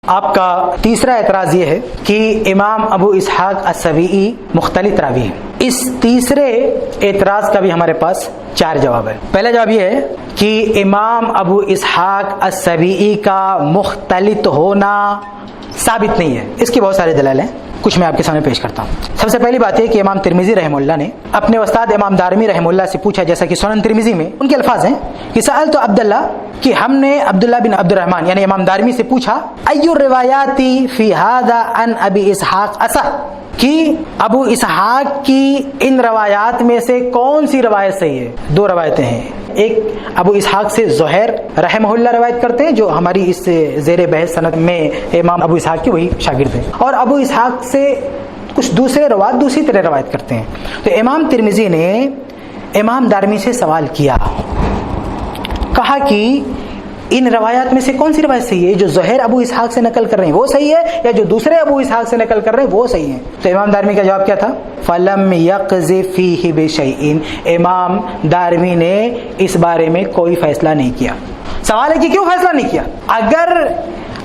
آپ کا تیسرا اعتراض یہ ہے کہ امام ابو اسحاق السبیعی مختلط راوی ہیں۔ اس تیسرے اعتراض کا بھی ہمارے پاس 4 جواب ہے۔ پہلا جواب یہ ہے کہ امام ابو اسحاق السبیعی کا مختلط ہونا ثابت نہیں ہے۔ اس کی بہت سارے دلائل ہیں، کچھ میں آپ کے سامنے پیش کرتا ہوں۔ سب سے پہلی بات یہ کہ امام ترمذی رحمہ اللہ نے اپنے استاد امام دارمی رحمہ اللہ سے پوچھا، جیسا کہ سنن ترمذی میں ان کے الفاظ ہیں کہ سألت عبداللہ، کہ ہم نے عبداللہ بن عبد الرحمن یعنی امام دارمی سے پوچھا، ای الروایاتی فی ھذا عن ابی اسحاق اصح، کہ ابو اسحاق کی ان روایات میں سے کون سی روایت صحیح ہے؟ 2 روایتیں ہیں، ایک ابو اسحاق سے زہیر رحمہ اللہ روایت کرتے ہیں جو ہماری اس زیر بحث سند میں امام ابو اسحاق کے وہی شاگرد ہیں، اور ابو اسحاق سے کچھ دوسرے روایت دوسری طرح روایت کرتے ہیں۔ تو امام ترمذی نے امام دارمی سے سوال کیا، کہا کہ ان روایات میں سے کون سی روایت صحیح ہے؟ جو زہیر ابو اسحاق سے نقل کر رہے ہیں وہ صحیح ہے یا جو دوسرے ابو اسحاق سے نقل کر رہے ہیں وہ صحیح ہیں؟ تو امام دارمی کا جواب کیا تھا؟ فلم یقذف فیہ بشیء، امام دارمی نے اس بارے میں کوئی فیصلہ نہیں کیا۔ سوال ہے کہ کیوں فیصلہ نہیں کیا؟ اگر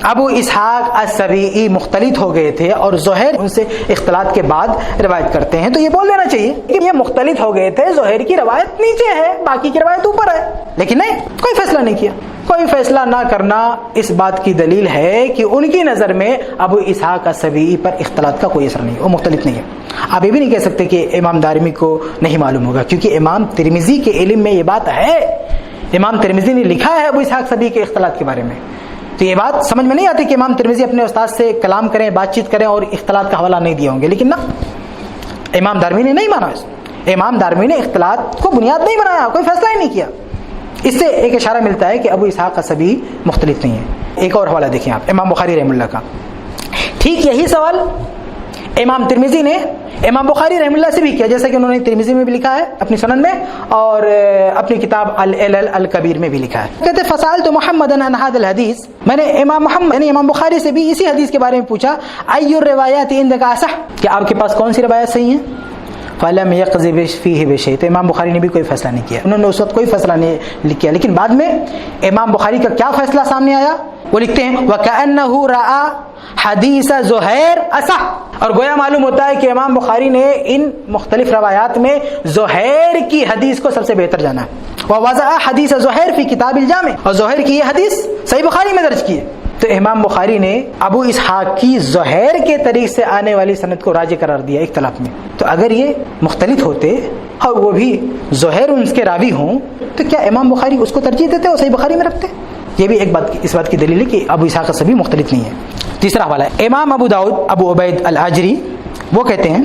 ابو اسحاق السبیعی مختلط ہو گئے تھے اور زہیر ان سے اختلاط کے بعد روایت کرتے ہیں تو یہ بول دینا چاہیے کہ یہ مختلط ہو گئے تھے، زہیر کی روایت نیچے ہے، باقی کی روایت اوپر ہے، لیکن نہیں، کوئی فیصلہ نہیں کیا۔ کوئی فیصلہ نہ کرنا اس بات کی دلیل ہے کہ ان کی نظر میں ابو اسحاق السبیعی پر اختلاط کا کوئی اثر نہیں ہے، وہ مختلط نہیں ہے۔ آپ یہ بھی نہیں کہہ سکتے کہ امام دارمی کو نہیں معلوم ہوگا، کیونکہ امام ترمذی کے علم میں یہ بات ہے، امام ترمذی نے لکھا ہے ابو اسحاق السبیعی کے اختلاط کے بارے میں۔ تو یہ بات سمجھ میں نہیں آتی کہ امام ترمذی اپنے استاد سے کلام کریں، بات چیت کریں اور اختلاط کا حوالہ نہیں دیے ہوں گے، لیکن نہ، امام دارمی نے نہیں مانا اس، امام دارمی نے اختلاط کو بنیاد نہیں بنایا، کوئی فیصلہ ہی نہیں کیا۔ اس سے ایک اشارہ ملتا ہے کہ ابو اسحاق السبیعی مختلف نہیں ہے۔ ایک اور حوالہ دیکھیں آپ، امام بخاری رحمہ اللہ کا، ٹھیک یہی سوال امام ترمذی نے امام بخاری رحمہ اللہ سے بھی کیا، جیسا کہ انہوں نے ترمذی میں بھی لکھا ہے اپنی سنن میں اور اپنی کتاب العلل الکبیر میں بھی لکھا ہے۔ کہتے فسألت محمدا عن هذا الحديث، میں نے امام محمد یعنی امام بخاری سے بھی اسی حدیث کے بارے میں پوچھا، ای الروایات عندك اصح، کہ آپ کے پاس کون سی روایت صحیح ہیں؟ فلم یقذف فیہ بشیء، تو امام بخاری نے بھی کوئی فیصلہ نہیں کیا، انہوں نے اس وقت کوئی فیصلہ نہیں کیا، لیکن بعد میں امام بخاری کا کیا فیصلہ سامنے آیا؟ وہ لکھتے ہیں وَكَأَنَّهُ رَأَى حدیث زہیر اصح، اور گویا معلوم ہوتا ہے کہ امام بخاری نے ان مختلف روایات میں زہیر کی حدیث کو سب سے بہتر جانا ہے۔ وَوَضَعَ حدیث زہیر فی کتاب الجامع، اور زہیر کی یہ حدیث صحیح بخاری میں درج کی ہے۔ تو امام بخاری نے ابو اسحاق کی زہیر کے طریق سے آنے والی سند کو راجح قرار دیا اختلاف میں۔ تو اگر یہ مختلف ہوتے اور وہ بھی زہیر ان کے راوی ہوں تو کیا امام بخاری اس کو ترجیح دیتے اور صحیح بخاری میں رکھتے؟ یہ بھی ایک بات اس بات کی دلیل ہے کہ ابو اسحاق السبیعی مختلف نہیں ہے۔ تیسرا حوالہ ہے امام ابو داؤد ابو عبید العجری، وہ کہتے ہیں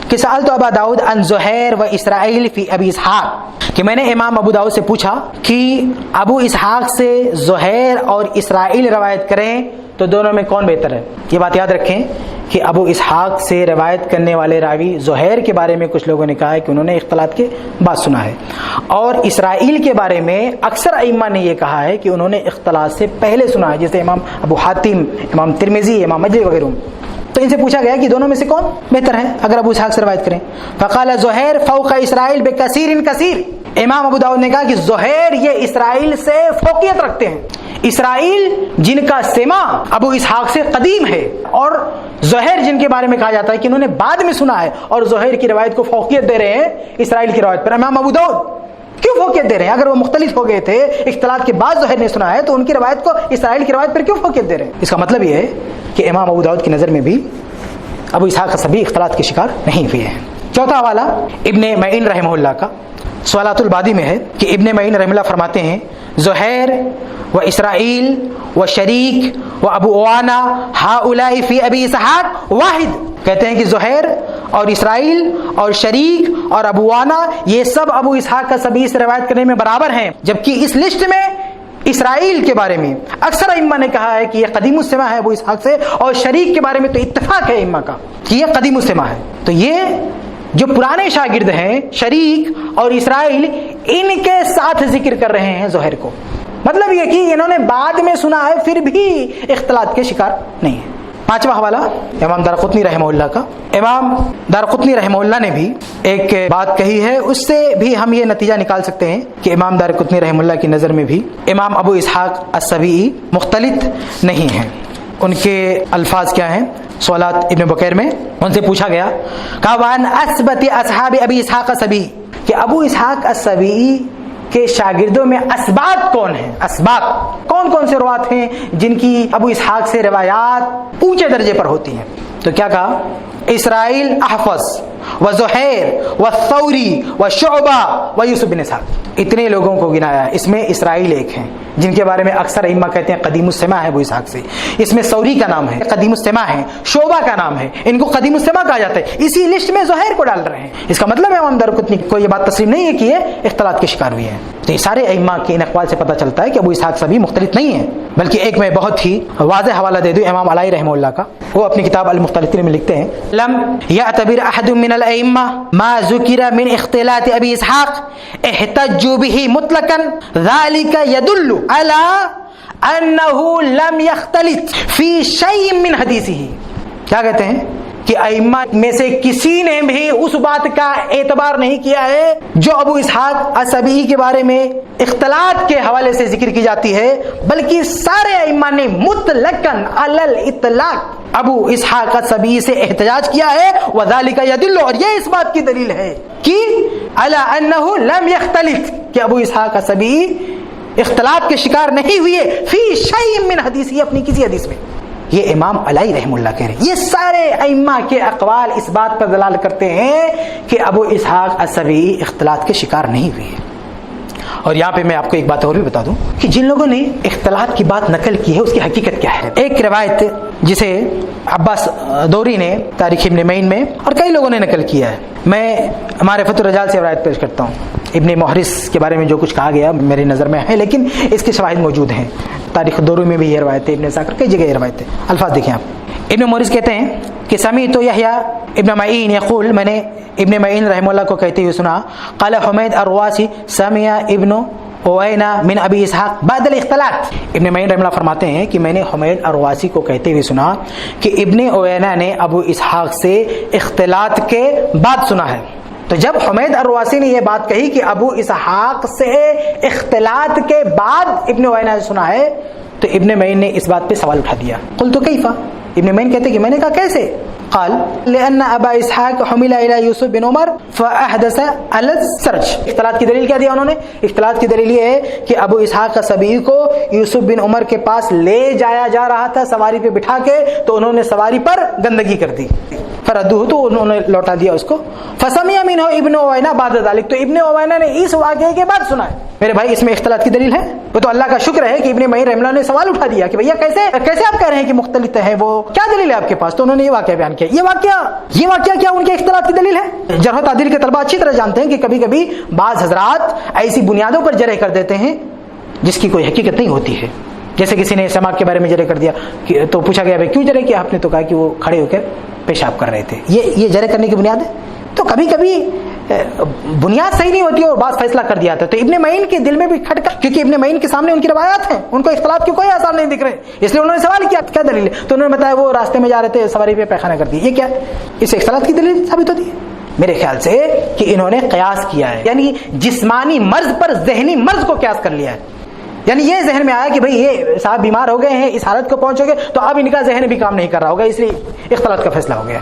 کہ سألت ابا داؤد عن زہیر و اسرائیل فی ابی اسحاق، کہ میں نے امام ابو داؤد سے پوچھا کہ ابو اسحاق سے زہیر اور اسرائیل روایت کریں تو دونوں میں کون بہتر ہے؟ یہ بات یاد رکھیں کہ ابو اسحاق سے روایت کرنے والے راوی زہیر کے بارے میں کچھ لوگوں نے کہا ہے کہ انہوں نے اختلاط کے بعد سنا ہے، اور اسرائیل کے بارے میں اکثر ائمہ نے یہ کہا ہے کہ انہوں نے اختلاط سے پہلے سنا ہے، جیسے امام ابو حاتم، امام ترمذی، امام مجلی وغیرہ۔ تو ان سے پوچھا گیا کہ دونوں میں سے کون بہتر ہے اگر ابو اسحاق سے روایت کریں؟ فقال زہیر فوق اسرائیل بکثیر کثیر، امام ابو داؤد نے کہا کہ زہیر یہ اسرائیل سے فوقیت رکھتے ہیں، اسرائیل جن کا سماع ابو اسحاق سے قدیم ہے، اور زہیر جن کے بارے میں کہا جاتا ہے کہ انہوں نے بعد میں سنا ہے اور زہیر کی روایت کو فوقیت دے رہے ہیں اسرائیل کی روایت پر۔ امام ابو داؤد کیوں فوقیت دے رہے ہیں؟ اگر وہ مختلف ہو گئے تھے، اختلاط کے بعد زہیر نے سنا ہے، تو ان کی روایت کو اسرائیل کی روایت پر کیوں فوقیت دے رہے ہیں؟ اس کا مطلب یہ ہے کہ امام ابو داؤد کی نظر میں بھی ابو اسحاق السبیعی اختلاط کے شکار نہیں ہوئے ہیں۔ چوتھا حوالہ ابن معین رحمہ اللہ کا، سوالات البادی میں ہے کہ ابن معین رحمہ اللہ فرماتے ہیں زہیر و اسرائیل و شریک و ابو عوانہ ہؤلاء فی ابی اسحاق واحد، کہتے ہیں کہ زہیر اور اسرائیل اور شریک اور ابو عوانہ یہ سب ابو اسحاق السبیعی سے روایت کرنے میں برابر ہیں، جبکہ اس لسٹ میں اسرائیل کے بارے میں اکثر ائمہ نے کہا ہے کہ یہ قدیم السماع ہے ابو اسحاق سے، اور شریک کے بارے میں تو اتفاق ہے ائمہ کا کہ یہ قدیم السماع ہے۔ تو یہ جو پرانے شاگرد ہیں شریک اور اسرائیل، ان کے ساتھ ذکر کر رہے ہیں زہیر کو، مطلب یہ کہ انہوں نے بعد میں سنا ہے پھر بھی اختلاط کے شکار نہیں ہے۔ پانچواں حوالہ امام دارقطنی رحمہ اللہ کا، امام دارقطنی رحمہ اللہ نے بھی ایک بات کہی ہے، اس سے بھی ہم یہ نتیجہ نکال سکتے ہیں کہ امام دارقطنی رحمہ اللہ کی نظر میں بھی امام ابو اسحاق السبیعی مختلط نہیں ہیں۔ ان کے الفاظ کیا ہیں سوالات ابن بکیر میں ان سے پوچھا گیا کہا وان اثبت اصحاب ابی اسحاق السبیعی کہ ابو اسحاق السبیعی کے شاگردوں میں اسباط کون ہیں، اسباط کون کون سے روات ہیں جن کی ابو اسحاق سے روایات اونچے درجے پر ہوتی ہیں. تو کیا کہا اسرائیل احفظ و زہیر و ثوری و شعبہ و یوسف بن اسحاق، اتنے لوگوں کو گنایا ہے. اس میں اسرائیل ایک ہیں جن کے بارے میں اکثر ائمہ کہتے ہیں قدیم السماع ہے ابو اسحاق سے. اس میں ثوری کا نام ہے، قدیم السماع ہے، شعبہ کا نام ہے، ان کو قدیم السماع کہا جاتا ہے. اسی لسٹ میں زہیر کو ڈال رہے ہیں. اس کا مطلب ہے امام دارقطنی کو یہ بات تسلیم نہیں ہے کہ یہ اختلاط کے شکار ہوئے ہیں. تو یہ سارے ائمہ کے ان اقوال سے پتہ چلتا ہے کہ ابو اسحاق سبیعی مختلط نہیں ہیں. بلکہ ایک میں بہت ہی واضح حوالہ دے دوں امام علائی رحمہ اللہ کا، وہ اپنی کتاب المختلطین میں لکھتے ہیں لم یعتبر احد من الائمہ ما ذکر من اختلاط ابی اسحاق احتجوا به مطلقا ذلك يدل على انه لم يختلط في شيء من حدیثه. کیا کہتے ہیں کہ ائمہ میں سے کسی نے بھی اس بات کا اعتبار نہیں کیا ہے جو ابو اسحاق السبیعی کے بارے میں اختلاط کے حوالے سے ذکر کی جاتی ہے، بلکہ سارے ائمہ نے مطلقاً علی الاطلاق ابو اسحاق السبیعی سے احتجاج کیا ہے. وذالک یدل، اور یہ اس بات کی دلیل ہے کہ علی انہ لم یختلط، کہ ابو اسحاق السبیعی اختلاط کے شکار نہیں ہوئے فی شیء من حدیثی، اپنی کسی حدیث میں. یہ امام علائی رحم اللہ کہہ رہے ہیں. یہ سارے ائمہ کے اقوال اس بات پر دلالت کرتے ہیں کہ ابو اسحاق السبیعی اختلاط کے شکار نہیں ہوئے. اور یہاں پہ میں آپ کو ایک بات اور بھی بتا دوں کہ جن لوگوں نے اختلاط کی بات نقل کی ہے اس کی حقیقت کیا ہے. ایک روایت جسے عباس دوری نے تاریخ ابن معین میں اور کئی لوگوں نے نقل کیا ہے، میں معرفت الرجال سے روایت پیش کرتا ہوں. ابن محرس کے بارے میں جو کچھ کہا گیا میری نظر میں ہے، لیکن اس کے شواہد موجود ہیں. تاریخ دوری میں بھی یہ روایت ہے، ابن ساکر کئی جگہ یہ روایت ہے. الفاظ دیکھیں آپ. ابن محرس کہتے ہیں کہ سمیعت یحییٰ ابن معین یقول، میں نے ابن معین رحمہ اللہ کو کہتے ہوئے سنا قال حمید الرواسی سمع ابن اوینہ من ابی اسحاق بعد الاختلاط. ابن معین رحمہ اللہ فرماتے ہیں کہ میں نے حمید الرواسی کو کہتے ہوئے سنا کہ ابن اوینہ نے ابو اسحاق سے اختلاط کے بعد سنا ہے. تو جب حمید الرواسی نے یہ بات کہی کہ ابو اسحاق سے اختلاط کے بعد ابن اوینہ نے سنا ہے، تو ابن معین نے اس بات پہ سوال اٹھا دیا. قلت کیفا، ابن معین کہتے کہ میں نے کہا کیسے؟ قال لأن ابا اسحاق حمل الى یوسف بن عمر فاحدث على السرج. اختلاط کی دلیل کیا دیا انہوں نے؟ اختلاط کی دلیل یہ ہے کہ ابو اسحاق السبیعی کو یوسف بن عمر کے پاس لے جایا جا رہا تھا سواری پہ بٹھا کے، تو انہوں نے سواری پر گندگی کر دی، فردوہ، تو انہوں نے لوٹا دیا اس کو. فسمع منہ ابن اوینہ بعد ذلك، تو ابن اوینہ نے اس واقعے کے بعد سنا ہے. میرے بھائی اس میں اختلاط کی دلیل ہے. وہ تو اللہ کا شکر ہے کہ ابن معین رحمہ اللہ نے سوال اٹھا دیا کہ بھیا کیسے آپ کہہ رہے ہیں کہ مختلط ہے، وہ کیا دلیل ہے آپ کے پاس؟ تو انہوں نے یہ واقعہ بیان کیا. یہ واقعہ کیا ان کے اختلاط کی دلیل ہے؟ جرح و تعدیل کے طلبہ اچھی طرح جانتے ہیں کہ کبھی کبھی بعض حضرات ایسی بنیادوں پر جرح کر دیتے ہیں جس کی کوئی حقیقت نہیں ہوتی ہے. جیسے کسی نے سماع کے بارے میں جرح کر دیا تو پوچھا گیا بھائی کیوں جرح کیا؟ آپ نے تو کہا کہ وہ کھڑے ہو کر پیشاب کر رہے تھے. یہ جرح کرنے کی بنیاد ہے. تو کبھی کبھی بنیاد صحیح نہیں ہوتی اور بعض فیصلہ کر دیا تھا. تو ابن معین کے دل میں بھی کھٹکا، کیونکہ ابن معین کے سامنے ان کی روایات ہیں، ان کو اختلاط کے کوئی آثار نہیں دکھ رہے، اس لیے انہوں نے سوال کیا دلیل ہے. تو انہوں نے بتایا وہ راستے میں جا رہے تھے سواری پہ پیخانہ کر دی. یہ کیا ہے؟ اس سے اختلاط کی دلیل ثابت ہوتی ہے میرے خیال سے کہ انہوں نے قیاس کیا ہے، یعنی جسمانی مرض پر ذہنی مرض کو قیاس کر لیا ہے. یعنی یہ ذہن میں آیا کہ بھئی یہ صاحب بیمار ہو گئے ہیں، اس حالت کو پہنچو گے تو اب ان کا ذہن بھی کام نہیں کر رہا ہوگا، اس لیے اختلاط کا فیصلہ ہو گیا.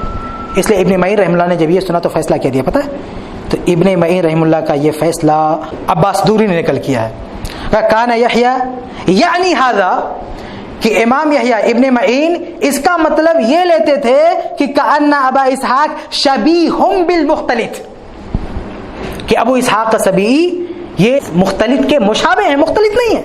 اس لیے ابن معین رحمہ اللہ نے جب یہ سنا تو فیصلہ کیا دیا پتہ ہے؟ تو ابن معین رحمہ اللہ کا یہ فیصلہ عباس دوری نے نقل کیا ہے. کان یحییٰ یعنی ھذا، کہ امام یحییٰ ابن معین اس کا مطلب یہ لیتے تھے کہ کأن ابا اسحاق شبیہ بالمختلط، کہ ابو اسحاق السبیعی یہ مختلط کے مشابہ ہیں، مختلط نہیں ہے.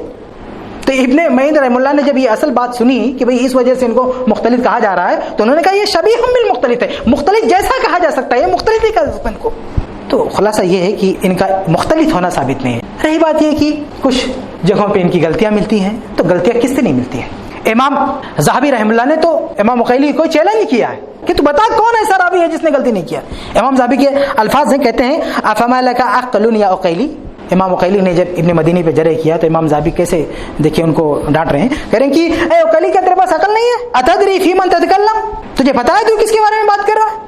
تو ابن معین رحمہ اللہ نے جب یہ اصل بات سنی کہ بھئی اس وجہ سے ان کو مختلط کہا جا رہا ہے، تو انہوں نے کہا یہ شبیہ بالمختلط ہے، مختلط جیسا کہا جا سکتا ہے، یہ مختلط نہیں کہا سکتا ان کو. تو خلاصہ یہ ہے کہ ان کا مختلف ہونا ثابت نہیں ہے. رہی بات یہ کہ کچھ جگہوں پہ ان کی غلطیاں ملتی ہیں، تو غلطیاں کس سے نہیں ملتی ہیں؟ امام ذہبی رحمہ اللہ نے تو امام عقیلی کو چیلنج کیا ہے کہ تو بتا کون ایسا راوی ہے جس نے غلطی نہیں کیا. امام ذہبی کے الفاظ ہیں، کہتے ہیں افما لک عقل یا عقیلی. امام عقیلی نے جب ابن مدینی پہ جرح کیا تو امام ذہبی کیسے دیکھیں ان کو ڈانٹ رہے ہیں، کہہ رہے ہیں کہ اے عقیلی کیا تیرے پاس عقل نہیں ہے؟ اتدری فی من تتکلم، تجھے پتا ہے تو کس کے بارے میں بات کر رہا ہے؟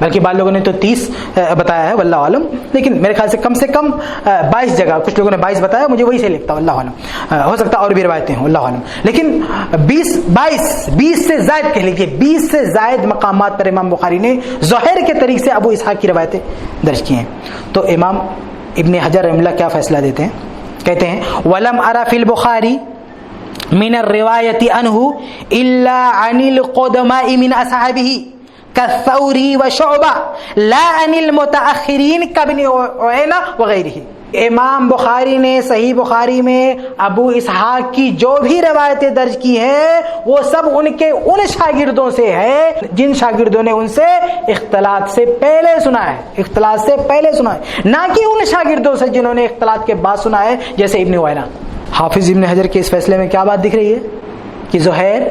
بلکہ بعض لوگوں نے تو 30 بتایا ہے واللہ عالم، لیکن میرے خیال سے کم 22 جگہ، کچھ لوگوں نے 22 بتایا، مجھے وہی صحیح لگتا ہے واللہ عالم، ہو سکتا اور بھی روایتیں ہوں واللہ عالم، لیکن 20 سے زائد کہہ لیجیے، 20 سے زائد مقامات پر امام بخاری نے زہیر کے طریق سے ابو اسحاق کی روایتیں درج کی ہیں۔ تو امام ابن حجر رحمہ اللہ کیا فیصلہ دیتے ہیں؟ کہتے ہیں وَلَمْ أَرَ فِي الْبُخَارِ مِنَ الرِّوَایَةِ عَنْهُ إِلَّا عَنِ الْقُدَمَاءِ مِنْ أَصْحَابِهِ كالثوری وشعبہ لا عن المتأخرین کابن عیینہ وغیرہ۔ امام بخاری نے صحیح بخاری میں ابو اسحاق کی جو بھی روایتیں درج کی ہیں وہ سب ان کے ان شاگردوں سے ہے جن شاگردوں نے ان سے اختلاط سے پہلے سنا ہے، اختلاط سے پہلے سنا ہے، نہ کہ ان شاگردوں سے جنہوں نے اختلاط کے بعد سنا ہے جیسے ابن عیینہ۔ حافظ ابن حجر کے اس فیصلے میں کیا بات دکھ رہی ہے کہ زہیر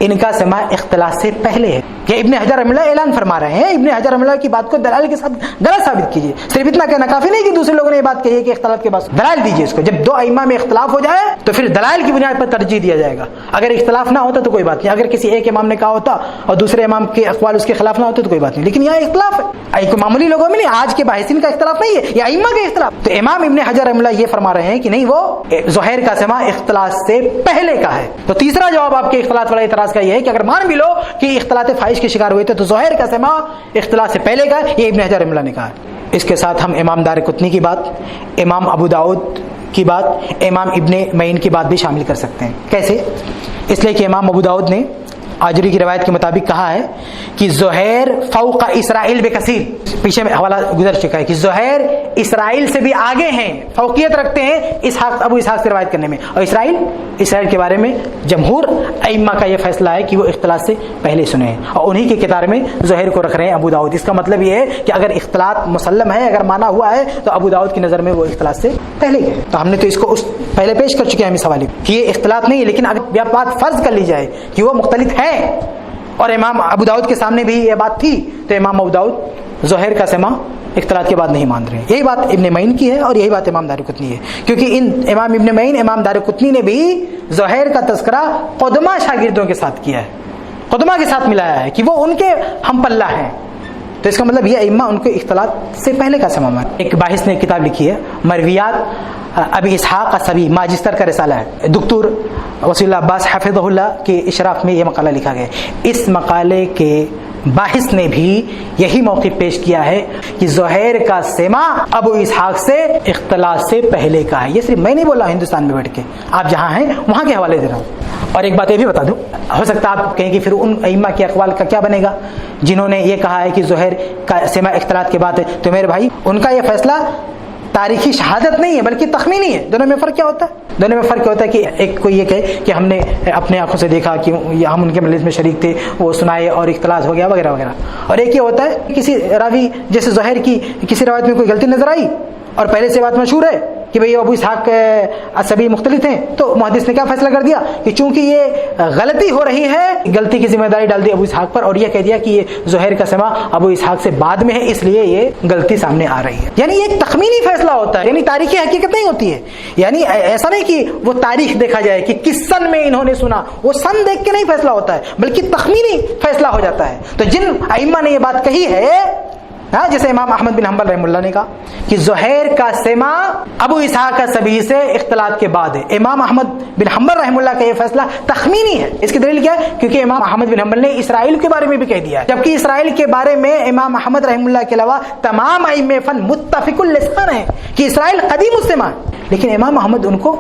ان کا سماع اختلاط سے پہلے ہے، کہ ابن حجر رحمہ اللہ اعلان فرما رہے ہیں۔ ابن حجر رحمہ اللہ کی بات کو دلائل کے ساتھ غلط ثابت کیجیے، صرف اتنا کہنا کافی نہیں کہ دوسرے لوگوں نے یہ بات کہی ہے کہ اختلاط کے بعد دلائل دیجیے اس کو۔ جب دو ائمہ میں اختلاف ہو جائے تو پھر دلائل کی بنیاد پر ترجیح دیا جائے گا، اگر اختلاف نہ ہوتا تو کوئی بات نہیں، اگر کسی ایک امام نے کہا ہوتا اور دوسرے امام کے اقوال اس کے خلاف نہ ہوتے تو کوئی بات نہیں، لیکن یہاں اختلاف ہے، ایک معمولی لوگوں میں نہیں، آج کے باحثین کا اختلاف نہیں ہے، یہ ائمہ کا اختلاف۔ تو امام ابن حجر رحمہ اللہ یہ فرما رہے ہیں کہ نہیں، وہ زہیر کا سماع اختلاط سے پہلے کا ہے۔ تو تیسرا جواب آپ کے اختلاط والا اعتراض کا یہ ہے کہ اگر مان بھی لو کہ اختلاط فاحش کے شکار ہوئے تھے تو زہیر کا سماع اختلاط سے پہلے کا ہے، یہ ابن حجر رحمہ اللہ نے کہا ہے۔ اس کے ساتھ ہم امام دارقطنی کی بات، امام ابو داؤد کی بات، امام ابن معین کی بات بھی شامل کر سکتے ہیں۔ کیسے؟ اس لیے کہ امام ابو داؤد نے آجری کی روایت کے مطابق کہا ہے کہ زہیر فوق اسرائیل بکثیر، پیچھے میں حوالہ گزر چکا ہے کہ زہیر اسرائیل سے بھی آگے ہیں، فوقیت رکھتے ہیں ابو اسحاق سے روایت کرنے میں، اور اسرائیل کے بارے میں جمہور ائمہ کا یہ فیصلہ ہے کہ وہ اختلاط سے پہلے سنے ہیں، اور انہی کے کتار میں زہیر کو رکھ رہے ہیں ابو داؤد۔ اس کا مطلب یہ ہے کہ اگر اختلاط مسلم ہے، اگر مانا ہوا ہے، تو ابو داؤد کی نظر میں وہ اختلاط سے پہلے گئے۔ تو ہم نے تو اس کو پہلے پیش کر چکے ہیں اس حوالے کہ یہ اختلاط نہیں ہے، لیکن اگر یہ بات فرض کر لی جائے کہ وہ مختلف ہے اور امام ابو داؤد کے سامنے بھی یہ بات تھی، تو امام ابو داؤد زہیر کا سماع اختلاط کے بعد نہیں مان رہے ہیں۔ یہی بات ابن معین کی ہے اور یہی بات امام دارقطنی ہے، کیونکہ امام ابن معین، امام دارقطنی نے بھی زہیر کا تذکرہ قدما شاگردوں کے ساتھ کیا ہے، قدما کے ساتھ ملایا ہے کہ وہ ان کے ہم پلہ ہیں، تو اس کا مطلب یہ ائمہ ان کو اختلاط سے پہلے کا سماع ہے۔ ایک باحث نے کتاب لکھی ہے مرویات ابی اسحاق السبیعی، ماجسٹر کا رسالہ ہے، دکتور وسیع اللہ عباس حفظہ اللہ کے اشراف میں یہ مقالہ لکھا گیا ہے۔ اس مقالے کے باحث نے بھی یہی موقف پیش کیا ہے کہ زہیر کا سماع ابو اسحاق سے اختلاط سے پہلے کا ہے۔ یہ صرف میں نہیں بولا ہندوستان میں بیٹھ کے، آپ جہاں ہیں وہاں کے حوالے دے رہا ہوں۔ اور ایک بات یہ بھی بتا دوں، ہو سکتا ہے آپ کہیں کہ پھر ان ائمہ کے اقوال کا کیا بنے گا جنہوں نے یہ کہا ہے کہ زہیر کا سماع اختلاط کے بعد ہے، تو میرے بھائی ان کا یہ فیصلہ تاریخی شہادت نہیں ہے بلکہ تخمینی ہے۔ دونوں میں فرق کیا ہوتا ہے؟ دونوں میں فرق ہوتا ہے کہ ایک کو یہ کہے کہ ہم نے اپنے آنکھوں سے دیکھا کہ ہم ان کے مجلس میں شریک تھے، وہ سنائے اور اختلاط ہو گیا وغیرہ وغیرہ، اور ایک یہ ہوتا ہے کسی راوی جیسے زہیر کی کسی روایت میں کوئی غلطی نظر آئی اور پہلے سے بات مشہور ہے کہ بھئی ابو اسحاق السبیعی مختلف ہیں، تو محدث نے کیا فیصلہ کر دیا کہ چونکہ یہ غلطی ہو رہی ہے، غلطی کی ذمہ داری ڈال دی ابو اسحاق پر، اور یہ کہہ دیا کہ یہ زہیر کا سماع ابو اسحاق سے بعد میں ہے، اس لیے یہ غلطی سامنے آ رہی ہے۔ یعنی یہ ایک تخمینی فیصلہ ہوتا ہے، یعنی تاریخی حقیقت نہیں ہوتی ہے۔ یعنی ایسا نہیں کہ وہ تاریخ دیکھا جائے کہ کس سن میں انہوں نے سنا، وہ سن دیکھ کے نہیں فیصلہ ہوتا ہے بلکہ تخمینی فیصلہ ہو جاتا ہے۔ تو جن ائمہ نے یہ بات کہی ہے، جیسے امام احمد بن حنبل رحمہ اللہ نے کہا کہ زہیر کا سماع ابو اسحاق السبیعی سے اختلاط کے بعد ہے، امام احمد بن حنبل رحمہ اللہ کا یہ فیصلہ تخمینی ہے۔ اس کی دلیل کیا ہے؟ کیونکہ امام احمد بن حنبل نے اسرائیل کے بارے میں بھی کہہ دیا ہے، جبکہ اسرائیل کے بارے میں امام احمد رحمہ اللہ کے علاوہ تمام ائمہ فن متفق اللسان ہیں کہ اسرائیل قدیم السماع، لیکن امام احمد ان کو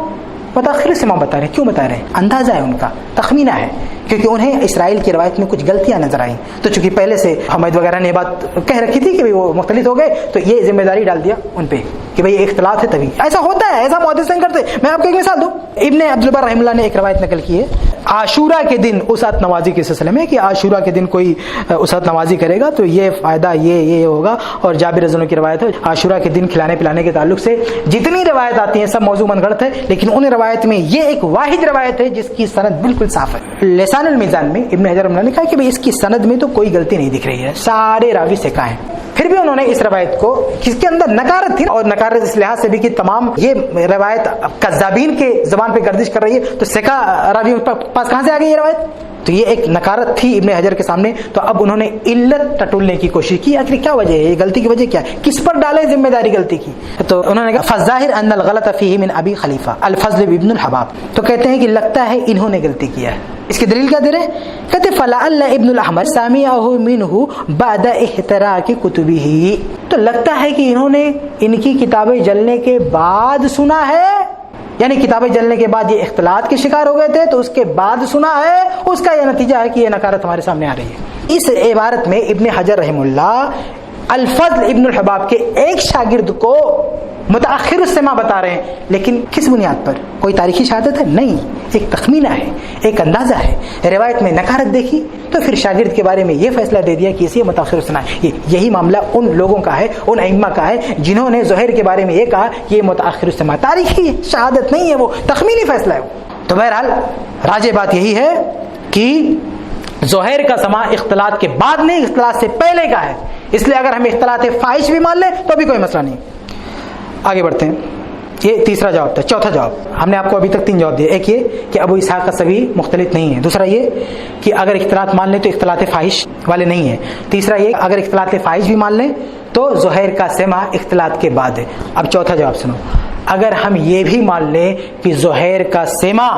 متاخر سماع بتا رہے ہیں۔ کیوں بتا رہے ہیں؟ اندازہ ہے ان کا، تخمینہ ہے، کیونکہ انہیں اسرائیل کی روایت میں کچھ غلطیاں نظر آئیں، تو چونکہ پہلے سے حمید وغیرہ نے بات کہہ رکھی تھی کہ وہ مختلف ہو گئے، تو یہ ذمہ داری ڈال دیا ان پہ کہ بھئی اختلاط ہے، تبھی ایسا ہوتا ہے، ایسا محدث نہیں کرتے۔ میں آپ کو ایک مثال دوں، ابن عبد البر رحمہ اللہ نے ایک روایت نقل کی ہے عاشورہ کے دن وسعت نوازی کے سلسلے میں، کہ عاشورہ کے دن کوئی وسعت نوازی کرے گا تو یہ فائدہ یہ ہوگا، اور جابر رضی اللہ عنہ کی روایت ہے عاشورہ کے دن کھلانے پلانے کے تعلق سے جتنی روایت آتی ہیں سب موضوع من گھڑت ہے، لیکن ان روایت میں یہ ایک واحد روایت ہے جس کی سند بالکل صاف ہے۔ لسان المیزان میں ابن حجر نے کہا کہ بھئی اس کی سند میں تو کوئی غلطی نہیں دکھ رہی ہے، سارے راوی ثقہ ہیں، پھر بھی انہوں نے اس روایت کو جس کے اندر نکارت تھی اور نکارت اس لحاظ سے بھی کہ تمام یہ روایت کذابین کے زبان پہ گردش کر رہی ہے تو ثقہ راویوں کے پاس کہاں سے آ گئی یہ روایت؟ تو یہ ایک نکارت تھی ابن حجر کے سامنے. تو اب انہوں نے علت ٹٹولنے کی کوشش کی آخر کیا وجہ ہے, یہ غلطی کی وجہ کیا ہے, کس پر ڈالے ذمہ داری غلطی کی. تو انہوں نے کہا فالظاہر ان الغلط فیہ من ابی خلیفہ الفضل ابن الحباب. تو کہتے ہیں کہ لگتا ہے انہوں نے غلطی کیا ہے. اس کی دلیل کیا دے رہے ہیں؟ کہتے فلعل ابن الاحمر سمعہ منہ بعد احتراق کتبہ. تو لگتا ہے کہ انہوں نے ان کی کتابیں جلنے کے بعد سنا ہے, یعنی کتابیں جلنے کے بعد یہ اختلاط کے شکار ہو گئے تھے تو اس کے بعد سنا ہے, اس کا یہ نتیجہ ہے کہ یہ نکارت ہمارے سامنے آ رہی ہے. اس عبارت میں ابن حجر رحم اللہ الفضل ابن الحباب کے ایک شاگرد کو متاخر السماع بتا رہے ہیں, لیکن کس بنیاد پر؟ کوئی تاریخی شہادت ہے؟ نہیں, ایک تخمینہ ہے, ایک اندازہ ہے. روایت میں نکارت دیکھی تو پھر شاگرد کے بارے میں یہ فیصلہ دے دیا کہ اسے متاخر السماع. یہی معاملہ ان لوگوں کا ہے, ان ائمہ کا ہے جنہوں نے زہیر کے بارے میں یہ کہا کہ یہ متاخر السماع. تاریخی شہادت نہیں ہے, وہ تخمینی فیصلہ ہے. تو بہرحال راجع بات یہی ہے کہ زہیر کا سماع اختلاط کے بعد نہیں, اختلاط سے پہلے کا ہے. اس لیے اگر ہم اختلاط فاحش بھی مان لیں تو بھی کوئی مسئلہ نہیں. آگے بڑھتے ہیں. یہ تیسرا جواب تھا. چوتھا جواب ہم نے آپ کو ابھی تک 3 جواب دیے. ایک یہ کہ ابو اسحاق السبیعی مختلط نہیں ہے. دوسرا یہ کہ اگر اختلاط مان لیں تو اختلاط فاحش والے نہیں ہیں. تیسرا یہ اگر اختلاط فاحش بھی مان لیں تو زہیر کا سماع اختلاط کے بعد ہے. اب چوتھا جواب سنو. اگر ہم یہ بھی مان لیں کہ زہیر کا سماع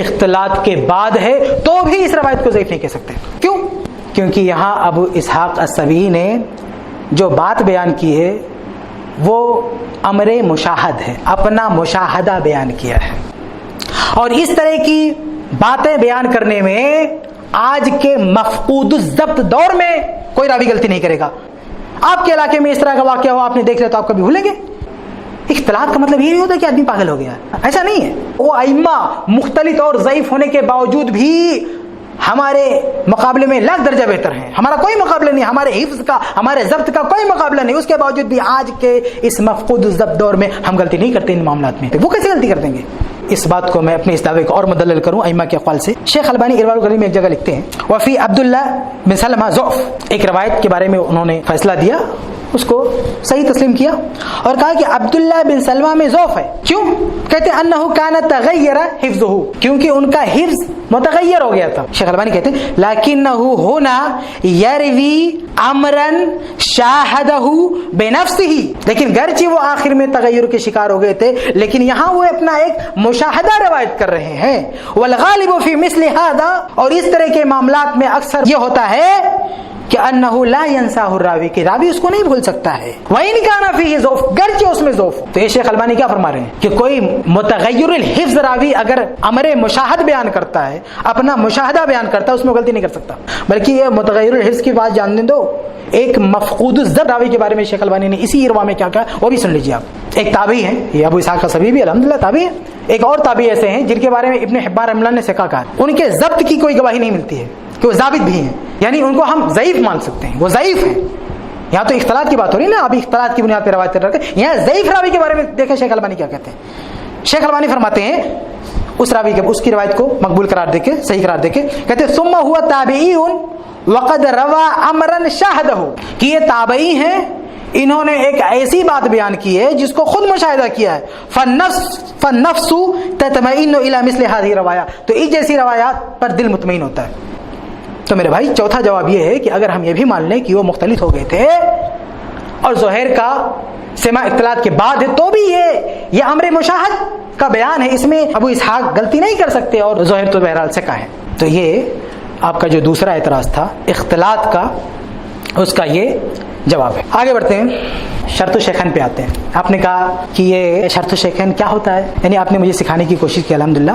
اختلاط کے بعد ہے تو بھی اس روایت کو ضعیف نہیں کہہ سکتے. کیوں؟ کیونکہ یہاں ابو اسحاق السبیعی نے جو بات بیان کی ہے وہ امر مشاہد ہے, اپنا مشاہدہ بیان کیا ہے. اور اس طرح کی باتیں بیان کرنے میں آج کے مفقود الضبط دور میں کوئی راوی غلطی نہیں کرے گا. آپ کے علاقے میں اس طرح کا واقعہ ہو, آپ نے دیکھ لیا تو آپ کبھی بھولیں گے؟ اختلاط کا مطلب یہ نہیں ہوتا کہ آدمی پاگل ہو گیا, ایسا نہیں ہے. وہ ائمہ مختلط اور ضعیف ہونے کے باوجود بھی ہمارے مقابلے میں لاکھ درجہ بہتر ہیں. ہمارا کوئی مقابلہ نہیں, ہمارے حفظ کا, ہمارے ضبط کا کوئی مقابلہ نہیں. اس کے باوجود بھی آج کے اس مفقود الضبط دور میں ہم غلطی نہیں کرتے ان معاملات میں. وہ کیسے غلطی کر دیں گے؟ اس بات کو میں اپنے اس دعوے کو اور مدلل کروں ائمہ کے اقوال سے. شیخ البانی ارواء الغلیل میں ایک جگہ لکھتے ہیں وفی عبداللہ بن سلمہ ضعف, ایک روایت کے بارے میں انہوں نے فیصلہ دیا, اس کو صحیح تسلیم کیا اور کہا کہ عبداللہ بن سلمہ میں ضعف ہے. کیوں؟ کہتے ہیں انہ کان تغیر حفظہ, کیونکہ ان کا حفظ متغیر ہو گیا تھا. شیخ البانی کہتے ہیں لیکنہ ہونا یروی امرا شاہدہ بنفسہ, لیکن گرچہ وہ آخر میں تغیر کے شکار ہو گئے تھے لیکن یہاں وہ اپنا ایک مشاہدہ روایت کر رہے ہیں. والغالب فی مثل ھذا, اور اس طرح کے معاملات میں اکثر یہ ہوتا ہے کہ انہ لا ینساہ الراوی, کہ راوی اس کو نہیں بھول سکتا ہے. وَإِنْ كَانَ فِيهِ ضعف, گرچہ اس میں ضعف. تو یہ شیخ البانی کیا فرما رہے ہیں کہ کوئی متغیر الحفظ راوی اگر امر مشاہد بیان کرتا ہے, اپنا مشاہدہ بیان کرتا ہے, اس میں غلطی نہیں کر سکتا. بلکہ یہ متغیر الحفظ کی بات جاننے دو. ایک مفقود الضبط راوی کے بارے میں شیخ البانی نے اسی ارواء میں کیا کہا وہ بھی سن لیجیے آپ. ایک تابعی ہے, یہ ابو اسحاق السبیعی بھی الحمدللہ تابعی ہے. ایک اور تابعی ایسے ہیں جن کے بارے میں ابن حبان رحمہ اللہ نے ثقہ کہا, ان کے ضبط کی کوئی گواہی نہیں ملتی ہے کہ وہ ضابط بھی ہیں, یعنی ان کو ہم ضعیف مان سکتے ہیں, وہ ضعیف ہیں. یہاں تو اختلاط کی بات ہو رہی ہے نا, ابھی اختلاط کی بنیاد پر روایت کر رہے ہیں. یہاں ضعیف راوی کے بارے میں دیکھیں شیخ البانی کیا کہتے ہیں. شیخ البانی فرماتے ہیں اس راوی کے, اس کی روایت کو مقبول قرار دے کے, صحیح قرار دے کے, کہتے ہیں ثم هو تابعی وقد روا امرا شاہدہ, کہ یہ تابعی ہیں, انہوں نے ایک ایسی بات بیان کی ہے جس کو خود مشاہدہ کیا ہے. فالنفس تطمئن الى مثل هذه روایات, تو اس جیسی روایات پر دل مطمئن ہوتا ہے. تو میرے بھائی چوتھا جواب یہ ہے کہ اگر ہم یہ بھی مان لیں کہ وہ مختلط ہو گئے تھے اور زہیر کا سماع اختلاط کے بعد ہے تو بھی یہ امر مشاہد کا بیان ہے, اس میں ابو اسحاق غلطی نہیں کر سکتے اور زہیر تو بہرحال ثقہ ہے. تو یہ آپ کا جو دوسرا اعتراض تھا اختلاط کا, اس کا یہ جواب ہے. آگے بڑھتے ہیں, شرط الشیخین پہ آتے ہیں. آپ نے کہا کہ یہ شرط الشیخین کیا ہوتا ہے, یعنی آپ نے مجھے سکھانے کی کوشش کی الحمدللہ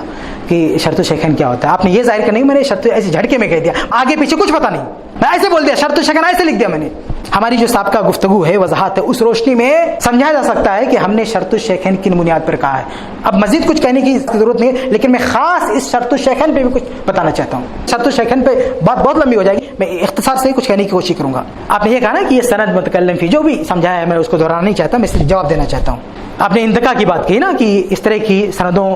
کہ شرط الشیخین کیا ہوتا ہے. آپ نے یہ ظاہر کرنے میں نے شرط ایسے جھٹکے میں کہہ دیا, آگے پیچھے کچھ پتا نہیں, میں ایسے بول دیا شرط الشیخین ایسے لکھ دیا میں نے. ہماری جو سابقہ گفتگو ہے, وضاحت ہے, اس روشنی میں سمجھا جا سکتا ہے کہ ہم نے شرط الشیخین کن بنیاد پر کہا ہے. اب مزید کچھ کہنے کی ضرورت نہیں ہے, لیکن میں خاص اس شرط الشیخین پہ بھی کچھ بتانا چاہتا ہوں. شرط الشیخین پہ بات بہت لمبی ہو جائے گی, میں اختصار سے کچھ کہنے کی کوشش کروں گا. آپ نے یہ کہا نا کہ یہ سند متکلم فی, جو بھی سمجھایا ہے میں اس کو دہرانا نہیں چاہتا, میں صرف جواب دینا چاہتا ہوں. آپ نے انتقا کی بات کی نا کہ اس طرح کی سندوں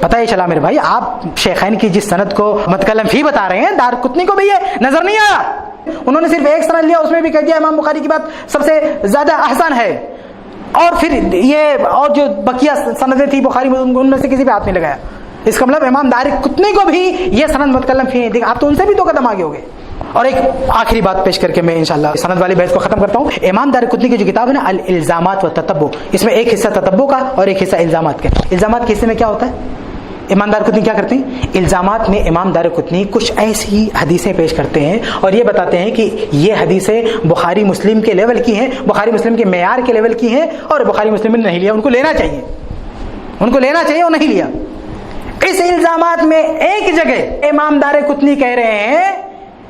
پتہ ہی چلا میرے بھائی آپ شیخین کی جس سند کو متکلم فی بتا رہے ہیں دارقطنی کو بھی یہ نظر نہیں آیا. انہوں نے صرف ایک سند لیا, اس میں بھی کہہ دیا امام بخاری کی بات سب سے زیادہ احسن ہے, اور پھر یہ اور جو بقیہ سندیں تھی بخاری میں ان میں سے کسی پہ ہاتھ نہیں لگایا. اس کا مطلب امام دارقطنی کو بھی یہ سند متکلم فی نہیں دیکھا. آپ تو ان سے بھی 2 قدم آگے ہو گئے. اور ایک آخری بات پیش کر کے میں انشاءاللہ سند والی بحث کو ختم کرتا ہوں. امام دارقطنی کی جو کتاب ہے نا الالزامات والتتبع, اس میں ایک حصہ تتبع کا اور ایک حصہ الزامات کا. الزامات کے حصے میں کیا ہوتا ہے, امام دارقطنی کیا کرتے ہیں, الزامات میں امام دارقطنی کچھ ایسی حدیثیں پیش کرتے ہیں اور یہ بتاتے ہیں کہ یہ حدیثیں بخاری مسلم کے لیول کی ہیں, بخاری مسلم کے معیار کے لیول کی ہیں, اور بخاری مسلم نے نہیں لیا, ان کو لینا چاہیے, ان کو لینا چاہیے اور نہیں لیا. اس الزامات میں ایک جگہ امام دارقطنی کہہ رہے ہیں,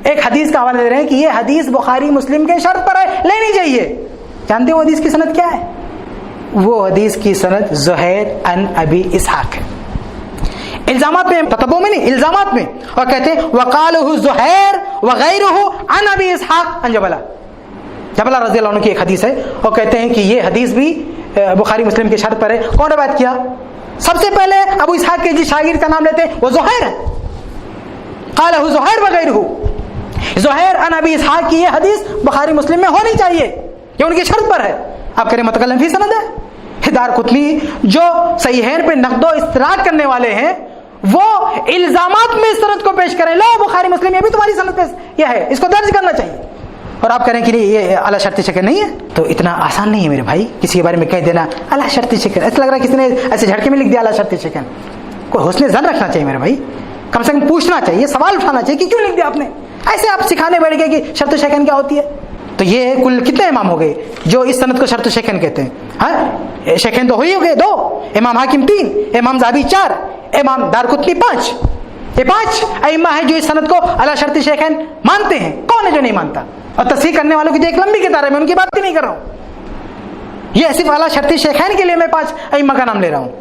ایک حدیث کا حوالہ دے رہے ہیں کہ یہ حدیث بخاری مسلم کے شرط پر ہے, لینی چاہیے. جانتے ہو حدیث کی سند کیا ہے؟ وہ حدیث کی سند زہیر عن ابی اسحاق ہے. الزامات میں, تتبع میں نہیں, الزامات میں. اور کہتے ہیں وقالہ زہیر وغیرہ عن ابی اسحاق عن جبلہ. جبلہ رضی اللہ عنہ کی ایک حدیث ہے, اور کہتے ہیں کہ یہ حدیث بھی بخاری مسلم کے شرط پر ہے. کون روایت کیا؟ سب سے پہلے ابو اسحاق کے جس شاگرد کا نام لیتے ہیں وہ زہیر ہے. قالہ زہیر وغیرہ, زہیر عن ابی اسحاق کی یہ حدیث بخاری مسلم میں ہونی چاہیے, یہ ان کی شرط پر ہے. آپ کہہ رہے متکلم فی سند ہے. دارقطنی جو صحیحین پہ نقد و استدراک کرنے والے ہیں وہ الزامات میں اس سند کو پیش کریں, لو بخاری مسلم یہ بھی تمہاری سند پہ یہ ہے, اس کو درج کرنا چاہیے. اور آپ کہہ رہے ہیں کہ یہ اعلیٰ شرط شکن نہیں ہے. تو اتنا آسان نہیں ہے میرے بھائی کسی کے بارے میں کہہ دینا اعلیٰ شرط شکن. ایسا لگ رہا ہے کسی نے ایسے جھٹکے میں لکھ دیا اعلیٰ شرط شکن. کوئی حسن ظن رکھنا چاہیے میرے بھائی, کم سے کم پوچھنا چاہیے, سوال اٹھانا چاہیے کہ کیوں لکھ دیا آپ نے. ایسے آپ سکھانے بیٹھ گئے کہ شرط شکن کیا ہوتی ہے. تو یہ کل کتنے امام ہو گئے جو اس سند کو شرط شیخین کہتے ہیں؟ ہاں, شیخین تو ہو گئے 2, امام حاکم 3, امام ذہبی 4, امام دارقطنی 5. یہ 5 ائمہ ہیں جو اس سند کو اعلیٰ شرط شیخین مانتے ہیں. کون ہے جو نہیں مانتا؟ اور تصحیح کرنے والوں کی جو ایک لمبی کتاب ہے, میں ان کی بات بھی نہیں کر رہا ہوں. یہ صرف اعلیٰ شرط شیخین کے لیے میں 5 ائمہ کا نام لے رہا ہوں.